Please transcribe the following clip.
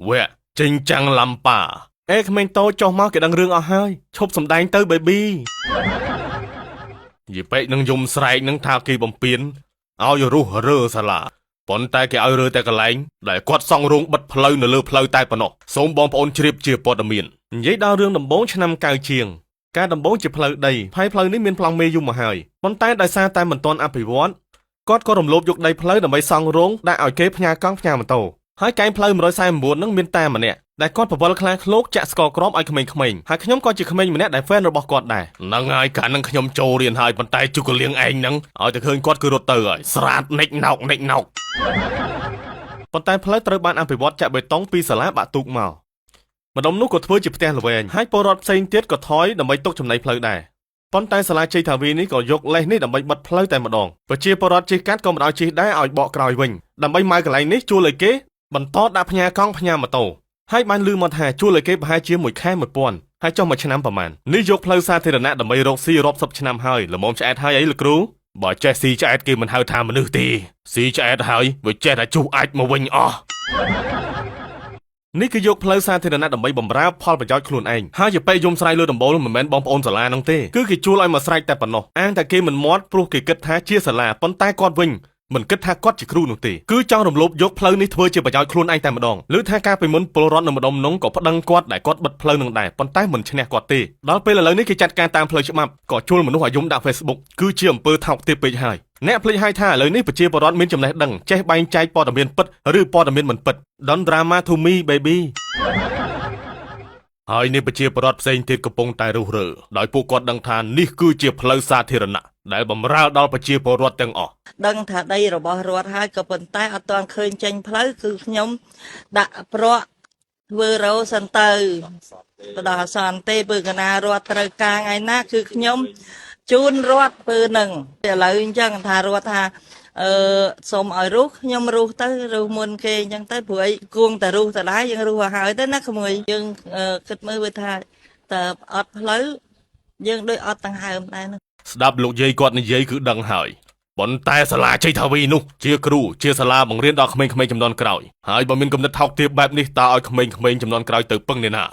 វែចេញចាំងឡំប៉ាអេក្មេងតូចចុះមកគេដឹងរឿងអស់ហើយឈប់សម្ដែងទៅ baby យីពេកនឹងយំស្រែកនឹងថាគេបំពេញឲ្យរុះរើសាលាប៉ុន្តែគេឲ្យរើតែកន្លែងដែលគាត់សង់រោងបិទផ្លូវនៅលើផ្លូវតែប៉ុណ្ណោះសូមបងប្អូនជ្រាបជាព័ត៌មាននិយាយដល់រឿងដំបូងឆ្នាំ9ជាងការដំបូងជាផ្លូវដីហើយផ្លូវនេះមានប្លង់មេយូរមកហើយប៉ុន្តែដោយសារតែមិនទាន់អភិវឌ្ឍគាត់ក៏រំលោភយកដីផ្លូវដើម្បីសង់រោងដាក់ឲ្យគេផ្ញើកង់ផ្ញើម៉ូតូហើយកែងផ្លូវ149នឹងមានតែម្នាក់ដែលគាត់ប្រវល់ខ្លាឃ្លោកចាក់ស្ករក្រមឲ្យក្មេងៗហើយខ្ញុំក៏ជាក្មេងម្នាក់ដែលហ្វេនរបស់គាត់ដែរហ្នឹងហើយកាលនឹងខ្ញុំចូលរៀនហើយប៉ុន្តែជុកលៀងឯងហ្នឹងឲ្យតែឃើញគាត់គឺរត់ទៅហើយស្រាតនិចណោកប៉ុន្តែផ្លូវត្រូវបានអភិវឌ្ឍចាក់បេតុងពីសាលាបាក់ទូកមកម្ដុំនោះក៏ធ្វើជាផ្ទះល្វែងហើយពលរដ្ឋផ្សេងទៀតក៏ថយដើម្បីទុកចំណីផ្លូវដែរប៉ុន្តែសាលាជ័យថាវីនេះក៏យកលេសនេះដើម្បីបិទផ្លូវតែម្ដងប្រជាពលរដ្ឋជិះកាត់ក៏មិនឲ្យជិះដែរឲ្យបកក្រោយវិញដើម្បីមកកន្លែងនេះជួលឲ្យគេបន្តដាក់ផ្ញើកង់ផ្ញើម៉ូតូហើយបានលឺមកថាជួលឲ្យគេប្រហែលជាមួយខែ1000ហើយចុះមួយឆ្នាំប្រហែលនេះយកផ្លូវសាធារណៈដើម្បីរកស៊ីរាប់សិបឆ្នាំហើយល្មមឆ្អែតហើយអីលោកគ្រូបើចេះស៊ីឆ្អែតគេមិនហៅថាមនុស្សទេស៊ីឆ្អែតហើយវាចេះតែជុះអាចមកវិញអស់នេះគឺយកផ្លូវសាធារណៈដើម្បីបម្រើផលប្រយោជន៍ខ្លួនឯងហើយជាពេលយំស្រែកលើដំបូលមិនមែនបងប្អូនសាលានោះទេគឺគេជួលឲ្យមកស្រែកតែប៉ុណ្ណោះអាងតែគេមិនមាត់ព្រោះគេគិតថាជាសាលាប៉ុន្តែគាត់វិញមិនគិតថាគាត់ជាគ្រូនោះទេគឺចង់រំលោភយកផ្លូវនេះធ្វើជាប្រយោជន៍ខ្លួនឯងតែម្ដងឬថាការពីមុនពលរដ្ឋនៅម្ដុំនោះក៏ប្តឹងគាត់ដែលគាត់បិទផ្លូវនឹងដែរប៉ុន្តែមិនឈ្នះគាត់ទេដល់ពេលឥឡូវនេះគេចាត់ការតាមផ្លូវច្បាប់ក៏ជួលមនុស្សឲ្យយំដាក់ Facebook គឺជាអំពើថោកទាបពេកហើយអ្នកភ្លេចឲ្យថាឥឡូវនេះប្រជាពលរដ្ឋមានចំណេះដឹងចេះបែងចែកព័ត៌មានពិតឬព័ត៌មានមិនពិត Don't drama to me baby ហើយនេះប្រជាពលរដ្ឋផ្សេងទៀតកំពុងតែរុះរើដោយពួកគាត់ដឹងថានេះគឺជាផ្លូវសាធារណៈដែលបម្រើដល់ប្រជាពលរដ្ឋទាំងអស់ដឹងថាដីរបស់រដ្ឋហើយក៏ប៉ុន្តែអត់ទាន់ឃើញចេញផ្លូវគឺខ្ញុំដាក់ប្រក់ធ្វើរោសិនទៅបដោះអសន្នទេបើកណារដ្ឋត្រូវការថ្ងៃណាគឺខ្ញុំជូនរដ្ឋពើនឹងឥឡូវអញ្ចឹងថារដ្ឋថាសូមឲ្យរុះខ្ញុំរុះទៅរុះមុនគេអញ្ចឹងទៅព្រោះអីគួងតែរុះទៅដែរយើងរុះឲ្យហើយទៅណាក្មួយយើងគិតមើលវាថាតើអត់ផ្លូវយើងដូចអត់ដង្ហើមដែរនោះស្ដាប់លោកយាយគាត់និយាយគឺដឹងហើយប៉ុន្តែសាលាជ័យថាវីនោះជាគ្រូជាសាលាបង្រៀនដល់ក្មេងៗចំនួនក្រោយហើយបើមានគំនិតថោកទាបបែបនេះតើឲ្យក្មេងៗចំនួនក្រោយទៅពឹងអ្នកណា